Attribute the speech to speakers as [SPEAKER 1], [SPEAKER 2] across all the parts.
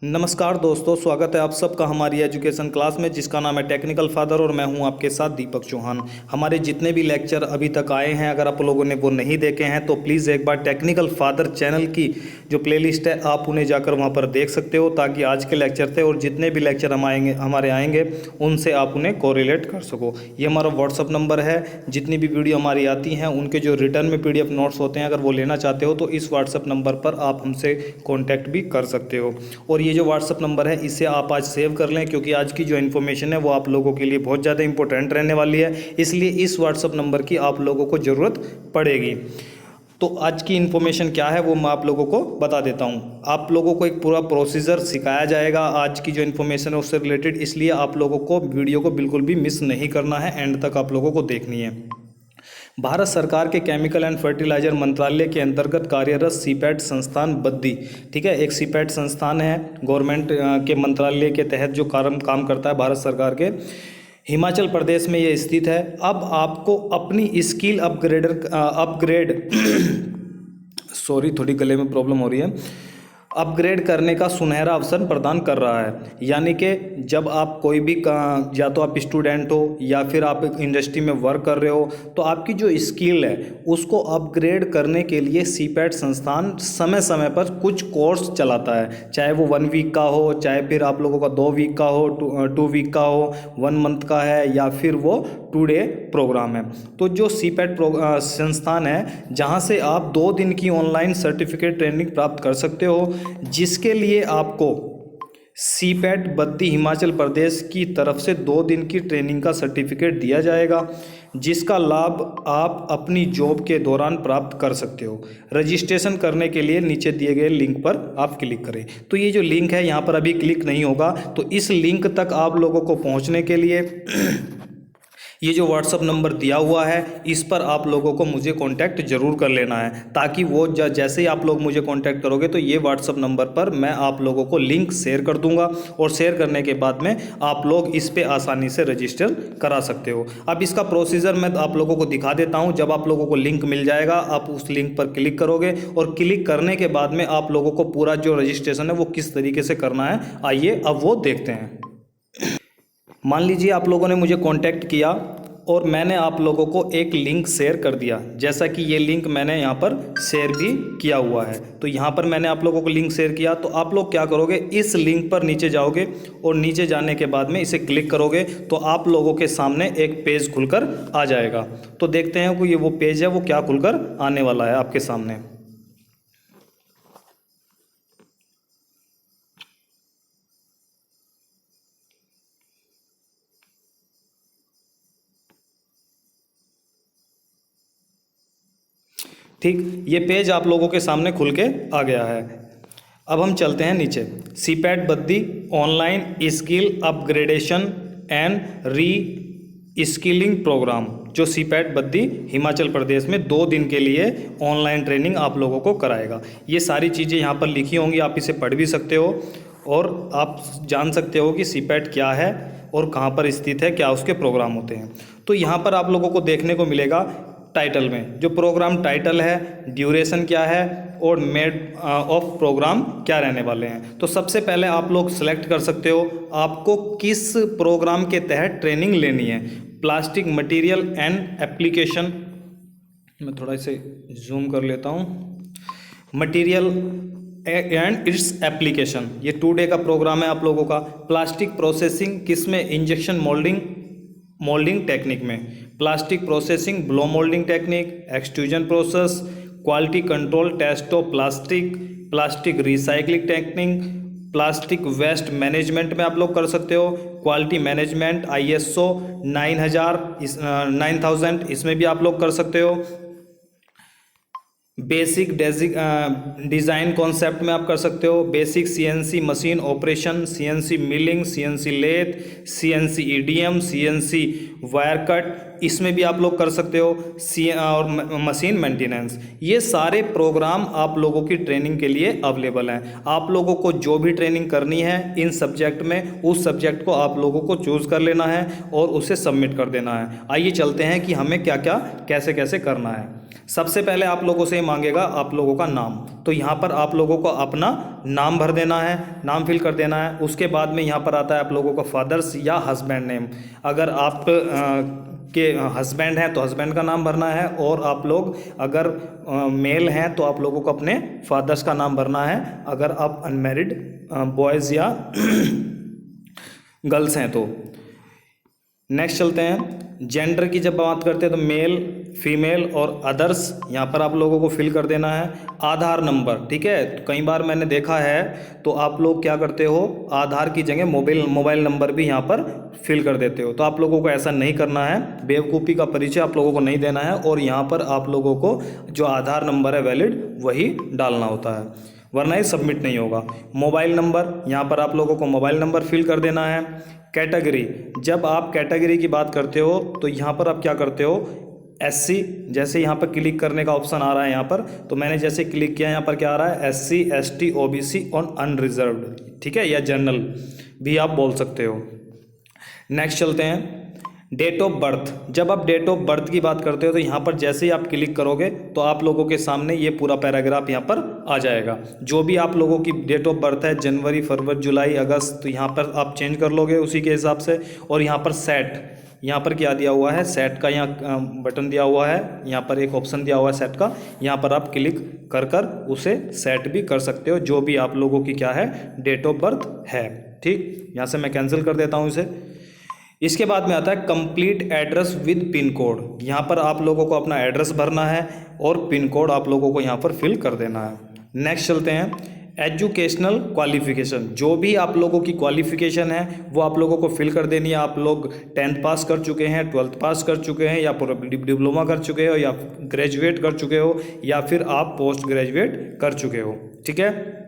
[SPEAKER 1] नमस्कार दोस्तों, स्वागत है आप सबका हमारी एजुकेशन क्लास में जिसका नाम है टेक्निकल फादर और मैं हूं आपके साथ दीपक चौहान। हमारे जितने भी लेक्चर अभी तक आए हैं, अगर आप लोगों ने वो नहीं देखे हैं तो प्लीज़ एक बार टेक्निकल फादर चैनल की जो प्लेलिस्ट है आप उन्हें जाकर वहां पर देख सकते हो, ताकि आज के लेक्चर थे और जितने भी लेक्चर हमारे आएंगे उनसे आप उन्हें कोरिलेट कर सको। ये हमारा व्हाट्सअप नंबर है। जितनी भी वीडियो हमारी आती हैं उनके जो रिटर्न में PDF नोट्स होते हैं, अगर वो लेना चाहते हो तो इस व्हाट्सअप नंबर पर आप हमसे कॉन्टैक्ट भी कर सकते हो। और ये जो व्हाट्सअप नंबर है इसे आप आज सेव कर लें, क्योंकि आज की जो इन्फॉर्मेशन है वो आप लोगों के लिए बहुत ज़्यादा इंपॉर्टेंट रहने वाली है, इसलिए इस व्हाट्सअप नंबर की आप लोगों को ज़रूरत पड़ेगी। तो आज की इन्फॉर्मेशन क्या है वो मैं आप लोगों को बता देता हूँ। आप लोगों को एक पूरा प्रोसीजर सिखाया जाएगा आज की जो इन्फॉर्मेशन है उससे रिलेटेड, इसलिए आप लोगों को वीडियो को बिल्कुल भी मिस नहीं करना है, एंड तक आप लोगों को देखनी है। भारत सरकार के केमिकल एंड फर्टिलाइजर मंत्रालय के अंतर्गत कार्यरत सीपैट संस्थान बद्दी, ठीक है, एक सीपैट संस्थान है गवर्नमेंट के मंत्रालय के तहत जो काम करता है भारत सरकार के, हिमाचल प्रदेश में ये स्थित है। अब आपको अपनी स्किल अपग्रेड सॉरी थोड़ी गले में प्रॉब्लम हो रही है, अपग्रेड करने का सुनहरा अवसर प्रदान कर रहा है। यानी कि जब आप कोई भी या तो आप स्टूडेंट हो या फिर आप इंडस्ट्री में वर्क कर रहे हो, तो आपकी जो स्किल है उसको अपग्रेड करने के लिए सीपैट संस्थान समय समय पर कुछ कोर्स चलाता है, चाहे वो 1 वीक का हो, चाहे फिर आप लोगों का 2 वीक का हो, 2 वीक का हो, 1 मंथ का है, या फिर वो 2 डे प्रोग्राम है। तो जो सीपैट संस्थान है जहाँ से आप 2 दिन की ऑनलाइन सर्टिफिकेट ट्रेनिंग प्राप्त कर सकते हो, जिसके लिए आपको सीपैट बद्दी हिमाचल प्रदेश की तरफ से 2 दिन की ट्रेनिंग का सर्टिफिकेट दिया जाएगा, जिसका लाभ आप अपनी जॉब के दौरान प्राप्त कर सकते हो। रजिस्ट्रेशन करने के लिए नीचे दिए गए लिंक पर आप क्लिक करें। तो ये जो लिंक है यहाँ पर अभी क्लिक नहीं होगा, तो इस लिंक तक आप लोगों को पहुँचने के लिए ये जो व्हाट्सअप नंबर दिया हुआ है इस पर आप लोगों को मुझे कांटेक्ट जरूर कर लेना है, ताकि वो जैसे ही आप लोग मुझे कांटेक्ट करोगे तो ये व्हाट्सअप नंबर पर मैं आप लोगों को लिंक शेयर कर दूंगा, और शेयर करने के बाद में आप लोग इस पे आसानी से रजिस्टर करा सकते हो। अब इसका प्रोसीजर मैं आप लोगों को दिखा देता हूँ। जब आप लोगों को लिंक मिल जाएगा आप उस लिंक पर क्लिक करोगे, और क्लिक करने के बाद में आप लोगों को पूरा जो रजिस्ट्रेशन है वो किस तरीके से करना है आइए अब वो देखते हैं। मान लीजिए आप लोगों ने मुझे कांटेक्ट किया और मैंने आप लोगों को एक लिंक शेयर कर दिया, जैसा कि ये लिंक मैंने यहाँ पर शेयर भी किया हुआ है। तो यहाँ पर मैंने आप लोगों को लिंक शेयर किया, तो आप लोग क्या करोगे, इस लिंक पर नीचे जाओगे और नीचे जाने के बाद में इसे क्लिक करोगे तो आप लोगों के सामने एक पेज खुलकर आ जाएगा। तो देखते हैं कि ये वो पेज है वो क्या खुलकर आने वाला है आपके सामने। ठीक, ये पेज आप लोगों के सामने खुल के आ गया है। अब हम चलते हैं नीचे। CPAT Baddi online skill upgradation and re skilling programme, जो सीपैट बद्दी हिमाचल प्रदेश में 2 दिन के लिए ऑनलाइन ट्रेनिंग आप लोगों को कराएगा। ये सारी चीज़ें यहाँ पर लिखी होंगी, आप इसे पढ़ भी सकते हो और आप जान सकते हो कि सीपैट क्या है और कहाँ पर स्थित है, क्या उसके प्रोग्राम होते हैं। तो यहाँ पर आप लोगों को देखने को मिलेगा टाइटल में जो प्रोग्राम टाइटल है, ड्यूरेशन क्या है और मेड ऑफ प्रोग्राम क्या रहने वाले हैं। तो सबसे पहले आप लोग सेलेक्ट कर सकते हो आपको किस प्रोग्राम के तहत ट्रेनिंग लेनी है। प्लास्टिक मटेरियल एंड एप्लीकेशन, मैं थोड़ा इसे जूम कर लेता हूँ, मटेरियल एंड इट्स एप्लीकेशन, ये 2 डे का प्रोग्राम है आप लोगों का। प्लास्टिक प्रोसेसिंग किस में, इंजेक्शन मोल्डिंग टेक्निक में, plastic processing blow moulding technique, extrusion process, quality control test of plastic recycling technique, plastic waste management में आप लोग कर सकते हो, क्वालिटी मैनेजमेंट ISO 9000 इसमें भी आप लोग कर सकते हो, बेसिक डिज़ाइन कॉन्सेप्ट में आप कर सकते हो, basic CNC machine operation, CNC milling, CNC lathe, CNC EDM, CNC wire cut, इसमें भी आप लोग कर सकते हो, और मशीन मेंटेनेंस। ये सारे प्रोग्राम आप लोगों की ट्रेनिंग के लिए अवेलेबल हैं। आप लोगों को जो भी ट्रेनिंग करनी है इन सब्जेक्ट में, उस सब्जेक्ट को आप लोगों को चूज़ कर लेना है और उसे सबमिट कर देना है। आइए चलते हैं कि हमें क्या क्या कैसे कैसे करना है। सबसे पहले आप लोगों से मांगेगा आप लोगों का नाम, तो यहाँ पर आप लोगों को अपना नाम भर देना है, नाम फिल कर देना है। उसके बाद में यहाँ पर आता है आप लोगों का फादर्स या हस्बैंड नेम। अगर आप के हस्बैंड हैं तो हस्बैंड का नाम भरना है, और आप लोग अगर मेल हैं तो आप लोगों को अपने फादर्स का नाम भरना है, अगर आप अनमैरिड बॉयज़ या गर्ल्स हैं तो। नेक्स्ट चलते हैं, जेंडर की जब बात करते हैं तो मेल, फीमेल और अदर्स यहाँ पर आप लोगों को फिल कर देना है। आधार नंबर, ठीक है, तो कई बार मैंने देखा है तो आप लोग क्या करते हो, आधार की जगह मोबाइल नंबर भी यहाँ पर फिल कर देते हो, तो आप लोगों को ऐसा नहीं करना है। बेवकूफ़ी का परिचय आप लोगों को नहीं देना है, और यहाँ पर आप लोगों को जो आधार नंबर है वैलिड वही डालना होता है, वरना ये सबमिट नहीं होगा। मोबाइल नंबर, यहाँ पर आप लोगों को मोबाइल नंबर फिल कर देना है। कैटेगरी, जब आप कैटेगरी की बात करते हो तो यहाँ पर आप क्या करते हो, SC, जैसे यहाँ पर क्लिक करने का ऑप्शन आ रहा है यहाँ पर, तो मैंने जैसे क्लिक किया यहाँ पर क्या आ रहा है, SC ST OBC और अनरिजर्व्ड, ठीक है, या जनरल भी आप बोल सकते हो। नेक्स्ट चलते हैं, डेट ऑफ बर्थ। जब आप डेट ऑफ बर्थ की बात करते हो तो यहाँ पर जैसे ही आप क्लिक करोगे तो आप लोगों के सामने ये पूरा पैराग्राफ यहाँ पर आ जाएगा। जो भी आप लोगों की डेट ऑफ बर्थ है, जनवरी, फरवरी, जुलाई, अगस्त, तो यहाँ पर आप चेंज कर लोगे उसी के हिसाब से। और यहाँ पर सेट, यहाँ पर क्या दिया हुआ है, सेट का यहाँ बटन दिया हुआ है, यहाँ पर एक ऑप्शन दिया हुआ है सेट का, यहाँ पर आप क्लिक कर कर उसे सेट भी कर सकते हो, जो भी आप लोगों की क्या है, डेट ऑफ बर्थ है। ठीक, यहाँ से मैं कैंसिल कर देता हूँ इसे। इसके बाद में आता है complete address with pin code. यहाँ पर आप लोगों को अपना एड्रेस भरना है और पिन कोड आप लोगों को यहाँ पर फिल कर देना है। नेक्स्ट चलते हैं, एजुकेशनल क्वालिफिकेशन। जो भी आप लोगों की क्वालिफिकेशन है वो आप लोगों को फिल कर देनी है। आप लोग 10th पास कर चुके हैं, 12th पास कर चुके हैं, या डिप्लोमा कर चुके हो, या ग्रेजुएट कर चुके हो, या फिर आप पोस्ट ग्रेजुएट कर चुके हो, ठीक है।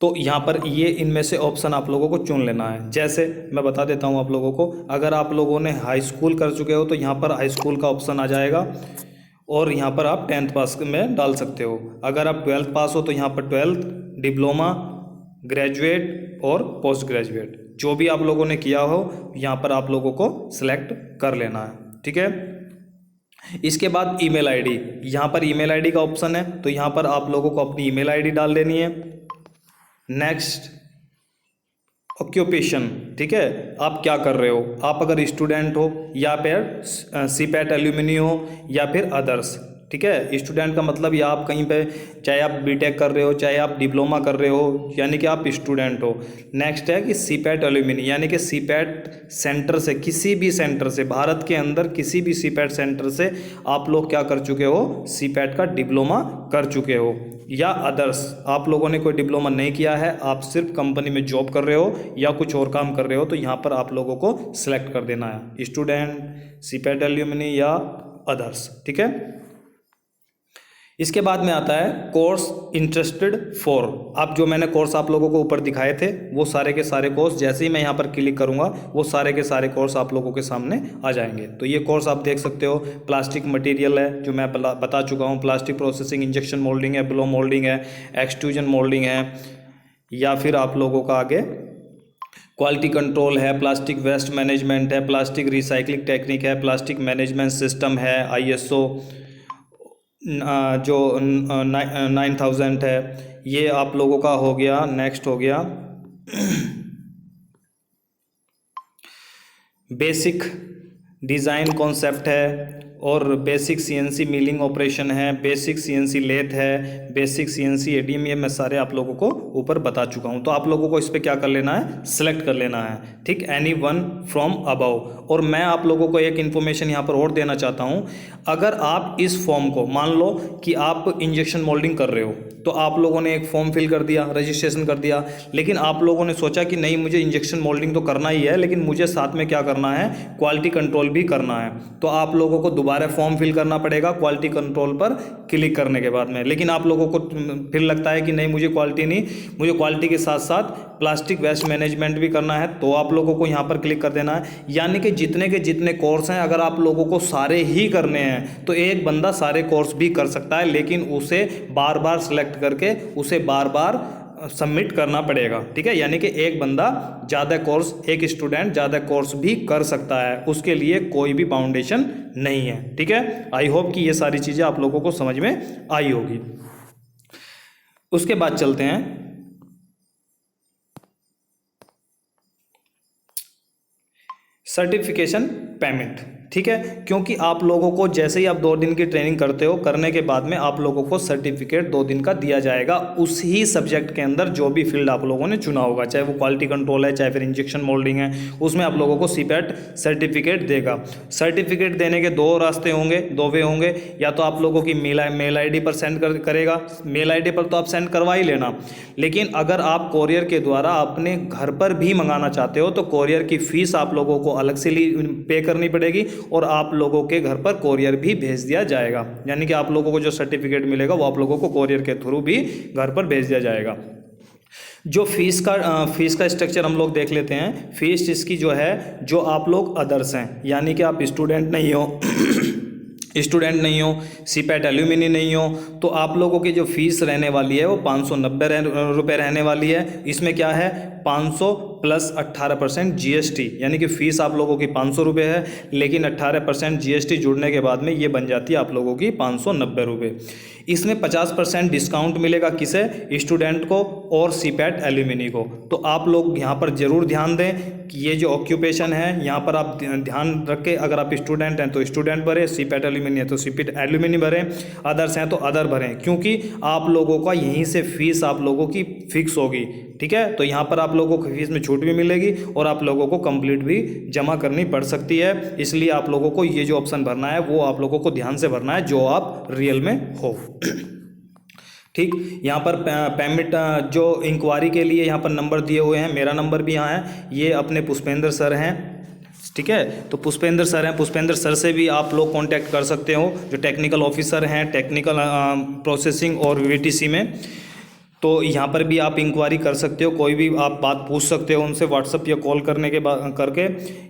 [SPEAKER 1] तो यहाँ पर ये इनमें से ऑप्शन आप लोगों को चुन लेना है। जैसे मैं बता देता हूँ आप लोगों को, अगर आप लोगों ने हाई स्कूल कर चुके हो तो यहाँ पर हाई स्कूल का ऑप्शन आ जाएगा, और यहाँ पर आप 10th पास में डाल सकते हो। अगर आप 12th पास हो तो यहाँ पर 12th, डिप्लोमा, ग्रेजुएट और पोस्ट ग्रेजुएट, जो भी आप लोगों ने किया हो यहाँ पर आप लोगों को सिलेक्ट कर लेना है, ठीक है। इसके बाद ईमेल आईडी, यहाँ पर ईमेल आईडी का ऑप्शन है, तो यहाँ पर आप लोगों को अपनी ईमेल आईडी डाल देनी है। नेक्स्ट, ऑक्यूपेशन, ठीक है, आप क्या कर रहे हो, आप अगर स्टूडेंट हो, या फिर सीपैट एल्यूमिनी हो, या फिर अदर्स, ठीक है। स्टूडेंट का मतलब या आप कहीं पे, चाहे आप बीटेक कर रहे हो, चाहे आप डिप्लोमा कर रहे हो, यानी कि आप स्टूडेंट हो। नेक्स्ट है कि सीपैट एल्यूमिनी, यानी कि सीपैट सेंटर से, किसी भी सेंटर से, भारत के अंदर किसी भी सीपैट सेंटर से आप लोग क्या कर चुके हो, सीपैट का डिप्लोमा कर चुके हो। या अदर्स, आप लोगों ने कोई डिप्लोमा नहीं किया है, आप सिर्फ कंपनी में जॉब कर रहे हो या कुछ और काम कर रहे हो, तो यहाँ पर आप लोगों को सिलेक्ट कर देना है, स्टूडेंट, सीपैट एल्यूमिनी या अदर्स, ठीक है। इसके बाद में आता है कोर्स इंटरेस्टेड फॉर। अब जो मैंने कोर्स आप लोगों को ऊपर दिखाए थे वो सारे के सारे कोर्स, जैसे ही मैं यहाँ पर क्लिक करूँगा वो सारे के सारे कोर्स आप लोगों के सामने आ जाएंगे। तो ये कोर्स आप देख सकते हो, प्लास्टिक मटेरियल है जो मैं बता चुका हूँ, प्लास्टिक प्रोसेसिंग, इंजेक्शन मोल्डिंग है, ब्लो मोल्डिंग है, एक्सट्रूजन मोल्डिंग है, या फिर आप लोगों का आगे क्वालिटी कंट्रोल है, प्लास्टिक वेस्ट मैनेजमेंट है, प्लास्टिक रिसाइकलिंग टेक्निक है, प्लास्टिक मैनेजमेंट सिस्टम है, ISO जो 9000 है, ये आप लोगों का हो गया। नेक्स्ट हो गया बेसिक डिज़ाइन कॉन्सेप्ट है, और बेसिक CNC मिलिंग ऑपरेशन है, बेसिक CNC लेथ है, बेसिक CNC ADM, ये मैं सारे आप लोगों को ऊपर बता चुका हूँ। तो आप लोगों को इस पर क्या कर लेना है, सिलेक्ट कर लेना है, ठीक, एनी वन फ्रॉम अबव। और मैं आप लोगों को एक इन्फॉर्मेशन यहाँ पर और देना चाहता हूँ, अगर आप इस फॉर्म को, मान लो कि आप इंजेक्शन मोल्डिंग कर रहे हो, तो आप लोगों ने एक फॉर्म फिल कर दिया, रजिस्ट्रेशन कर दिया, लेकिन आप लोगों ने सोचा कि नहीं मुझे इंजेक्शन मोल्डिंग तो करना ही है, लेकिन मुझे साथ में क्या करना है, क्वालिटी कंट्रोल भी करना है। तो आप लोगों को दोबारा फॉर्म फिल करना पड़ेगा क्वालिटी कंट्रोल पर क्लिक करने के बाद में। लेकिन आप लोगों को फिर लगता है कि नहीं मुझे क्वालिटी नहीं, मुझे क्वालिटी के साथ साथ प्लास्टिक वेस्ट मैनेजमेंट भी करना है, तो आप लोगों को यहाँ पर क्लिक कर देना है। यानी कि जितने के जितने कोर्स हैं, अगर आप लोगों को सारे ही करने हैं तो एक बंदा सारे कोर्स भी कर सकता है, लेकिन उसे बार बार सेलेक्ट करके उसे बार बार सबमिट करना पड़ेगा। ठीक है, यानी कि एक बंदा ज़्यादा कोर्स, एक स्टूडेंट ज़्यादा कोर्स भी कर सकता है, उसके लिए कोई भी बाउंडेशन नहीं है। ठीक है, आई होप कि ये सारी चीज़ें आप लोगों को समझ में आई होगी। उसके बाद चलते हैं सर्टिफिकेशन पेमेंट। ठीक है, क्योंकि आप लोगों को जैसे ही आप 2 दिन की ट्रेनिंग करते हो, करने के बाद में आप लोगों को सर्टिफिकेट 2 दिन का दिया जाएगा उसी सब्जेक्ट के अंदर जो भी फील्ड आप लोगों ने चुना होगा, चाहे वो क्वालिटी कंट्रोल है, चाहे फिर इंजेक्शन मोल्डिंग है, उसमें आप लोगों को सीपैट सर्टिफिकेट देगा। सर्टिफिकेट देने के 2 रास्ते होंगे, 2 वे होंगे। या तो आप लोगों की मेल आई डी पर सेंड करेगा, मेल आई डी पर तो आप सेंड करवा ही लेना, लेकिन अगर आप कोरियर के द्वारा अपने घर पर भी मंगाना चाहते हो तो कोरियर की फ़ीस आप लोगों को अलग से पे करनी पड़ेगी और आप लोगों के घर पर कोरियर भी भेज दिया जाएगा। यानी कि आप लोगों को जो सर्टिफिकेट मिलेगा वो आप लोगों को कोरियर के थ्रू भी घर पर भेज दिया जाएगा। जो फीस का स्ट्रक्चर हम लोग देख लेते हैं। फीस इसकी जो है, जो आप लोग अदर्स हैं, यानी कि आप स्टूडेंट नहीं हो सीपैट एल्यूमिनी नहीं हो, तो आप लोगों की जो फीस रहने वाली है वो 590 रुपये रहने वाली है। इसमें क्या है, 500 प्लस 18% GST, यानी कि फ़ीस आप लोगों की 500 रुपये है, लेकिन 18% GST जुड़ने के बाद में ये बन जाती है आप लोगों की 590 रुपये। इसमें 50% डिस्काउंट मिलेगा किसे, स्टूडेंट को और सीपैट एल्यूमिनी को। तो आप लोग यहाँ पर ज़रूर ध्यान दें कि ये जो ऑक्यूपेशन है यहाँ पर आप ध्यान रख के, अगर आप स्टूडेंट हैं तो स्टूडेंट भरें, सीपैट एल्यूमिनी है तो सीपैट एल्यूमिनी भरें, अदर्स हैं तो अदर भरें, क्योंकि आप लोगों का यहीं से फीस आप लोगों की फिक्स होगी। ठीक है, तो यहाँ पर आप लोगों को फीस में छूट भी मिलेगी और आप लोगों को कंप्लीट भी जमा करनी पड़ सकती है। इसलिए आप लोगों को ये जो ऑप्शन भरना है वो आप लोगों को ध्यान से भरना है जो आप रियल में हो। ठीक, यहाँ पर पेमेंट जो इंक्वायरी के लिए यहाँ पर नंबर दिए हुए हैं, मेरा नंबर भी यहाँ है, ये अपने पुष्पेंद्र सर हैं। ठीक है, तो पुष्पेंद्र सर हैं, पुष्पेंद्र सर से भी आप लोग कांटेक्ट कर सकते हो, जो टेक्निकल ऑफिसर हैं टेक्निकल प्रोसेसिंग और VTC में। तो यहाँ पर भी आप इंक्वायरी कर सकते हो, कोई भी आप बात पूछ सकते हो उनसे व्हाट्सअप या कॉल करने के बाद करके।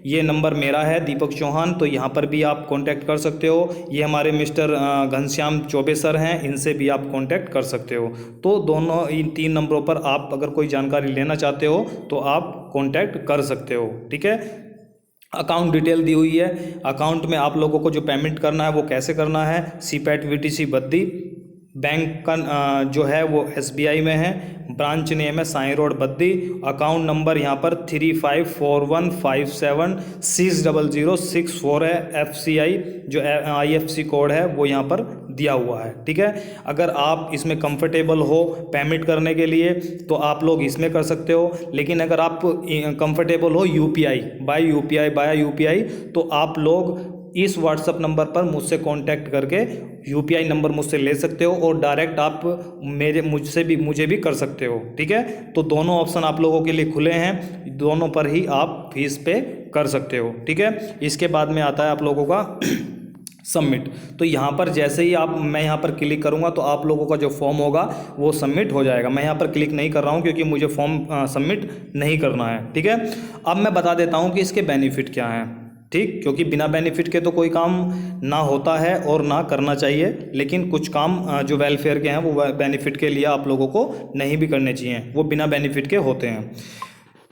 [SPEAKER 1] ये नंबर मेरा है दीपक चौहान, तो यहाँ पर भी आप कांटेक्ट कर सकते हो। ये हमारे मिस्टर घनश्याम चौबे सर हैं, इनसे भी आप कांटेक्ट कर सकते हो। तो दोनों इन 3 नंबरों पर आप अगर कोई जानकारी लेना चाहते हो तो आप कांटेक्ट कर सकते हो। ठीक है, अकाउंट डिटेल दी हुई है। अकाउंट में आप लोगों को जो पेमेंट करना है वो कैसे करना है, सीपैट VTC बद्दी, बैंक का जो है वो SBI में है, ब्रांच नेम है Sai road Baddi, account number यहाँ पर 354157600064 है, FCI जो IFC कोड है वो यहाँ पर दिया हुआ है। ठीक है, अगर आप इसमें कंफर्टेबल हो पेमेंट करने के लिए तो आप लोग इसमें कर सकते हो, लेकिन अगर आप कंफर्टेबल हो बाय UPI तो आप लोग इस व्हाट्सअप नंबर पर मुझसे कांटेक्ट करके UPI नंबर मुझसे ले सकते हो और डायरेक्ट आप मुझे भी कर सकते हो। ठीक है, तो दोनों ऑप्शन आप लोगों के लिए खुले हैं, दोनों पर ही आप फीस पे कर सकते हो। ठीक है, इसके बाद में आता है आप लोगों का सबमिट। तो यहाँ पर जैसे ही मैं यहाँ पर क्लिक करूँगा तो आप लोगों का जो फॉर्म होगा वो सबमिट हो जाएगा। मैं यहाँ पर क्लिक नहीं कर रहा हूँ क्योंकि मुझे फॉर्म सबमिट नहीं करना है। ठीक है, अब मैं बता देता हूँ कि इसके बेनिफिट क्या हैं। ठीक, क्योंकि बिना बेनिफिट के तो कोई काम ना होता है और ना करना चाहिए, लेकिन कुछ काम जो वेलफेयर के हैं वो बेनिफिट के लिए आप लोगों को नहीं भी करने चाहिए, वो बिना बेनिफिट के होते हैं।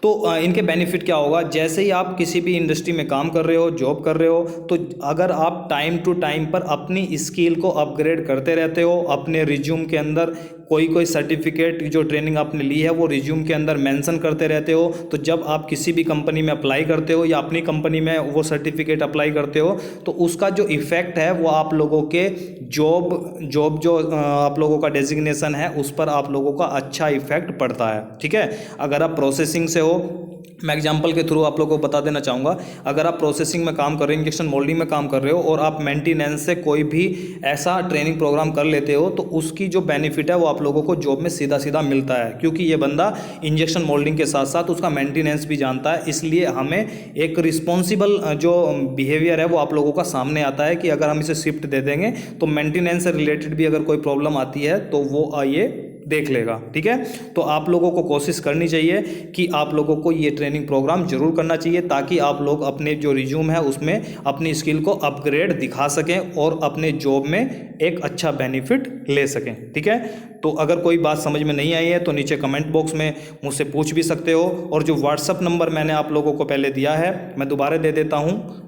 [SPEAKER 1] तो इनके बेनिफिट क्या होगा, जैसे ही आप किसी भी इंडस्ट्री में काम कर रहे हो, जॉब कर रहे हो, तो अगर आप टाइम टू टाइम पर अपनी स्किल को अपग्रेड करते रहते हो, अपने रिज्यूम के अंदर कोई सर्टिफिकेट जो ट्रेनिंग आपने ली है वो रिज्यूम के अंदर मेंशन करते रहते हो, तो जब आप किसी भी कंपनी में अप्लाई करते हो या अपनी कंपनी में वो सर्टिफिकेट अप्लाई करते हो तो उसका जो इफ़ेक्ट है वो आप लोगों के जॉब जो आप लोगों का डेजिग्नेशन है उस पर आप लोगों का अच्छा इफेक्ट पड़ता है। ठीक है, अगर आप प्रोसेसिंग से हो, मैं एग्जांपल के थ्रू आप लोगों को बता देना चाहूँगा, अगर आप प्रोसेसिंग में काम कर रहे हो, इंजेक्शन मोल्डिंग में काम कर रहे हो और आप मेंटेनेंस से कोई भी ऐसा ट्रेनिंग प्रोग्राम कर लेते हो तो उसकी जो बेनिफिट है वो आप लोगों को जॉब में सीधा मिलता है, क्योंकि ये बंदा इंजेक्शन मोल्डिंग के साथ साथ उसका मेंटेनेंस भी जानता है। इसलिए हमें एक रिस्पॉन्सिबल जो बिहेवियर है वो आप लोगों का सामने आता है कि अगर हम इसे शिफ्ट दे देंगे तो मेंटेनेंस से रिलेटेड भी अगर कोई प्रॉब्लम आती है तो वो ये देख लेगा। ठीक है, तो आप लोगों को कोशिश करनी चाहिए कि आप लोगों को ये ट्रेनिंग प्रोग्राम जरूर करना चाहिए, ताकि आप लोग अपने जो रिज्यूम है उसमें अपनी स्किल को अपग्रेड दिखा सकें और अपने जॉब में एक अच्छा बेनिफिट ले सकें। ठीक है, तो अगर कोई बात समझ में नहीं आई है तो नीचे कमेंट बॉक्स में मुझसे पूछ भी सकते हो, और जो व्हाट्सअप नंबर मैंने आप लोगों को पहले दिया है मैं दोबारा दे देता हूँ।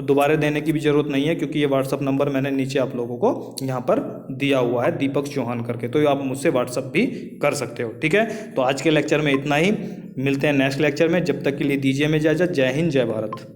[SPEAKER 1] दोबारा देने की भी ज़रूरत नहीं है, क्योंकि ये व्हाट्सअप नंबर मैंने नीचे आप लोगों को यहाँ पर दिया हुआ है, दीपक चौहान करके, तो आप मुझसे व्हाट्सअप भी कर सकते हो। ठीक है, तो आज के लेक्चर में इतना ही, मिलते हैं नेक्स्ट लेक्चर में, जब तक के लिए दीजिए मैं इजाज़त। जय हिंद, जय भारत।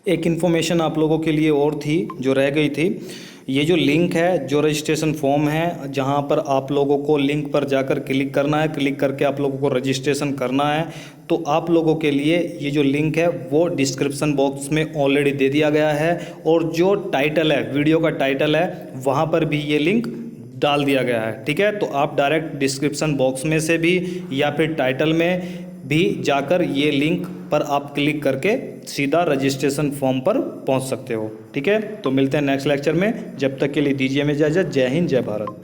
[SPEAKER 1] एक इन्फॉर्मेशन आप लोगों के लिए और थी जो रह गई थी, ये जो लिंक है, जो रजिस्ट्रेशन फॉर्म है, जहाँ पर आप लोगों को लिंक पर जाकर क्लिक करना है, क्लिक करके आप लोगों को रजिस्ट्रेशन करना है, तो आप लोगों के लिए ये जो लिंक है वो डिस्क्रिप्शन बॉक्स में ऑलरेडी दे दिया गया है, और जो टाइटल है, वीडियो का टाइटल है, वहाँ पर भी ये लिंक डाल दिया गया है। ठीक है, तो आप डायरेक्ट डिस्क्रिप्शन बॉक्स में से भी या फिर टाइटल में भी जाकर ये लिंक पर आप क्लिक करके सीधा रजिस्ट्रेशन फॉर्म पर पहुंच सकते हो। ठीक है, तो मिलते हैं नेक्स्ट लेक्चर में, जब तक के लिए दीजिए मैं इजाज़त। जय हिंद, जय भारत।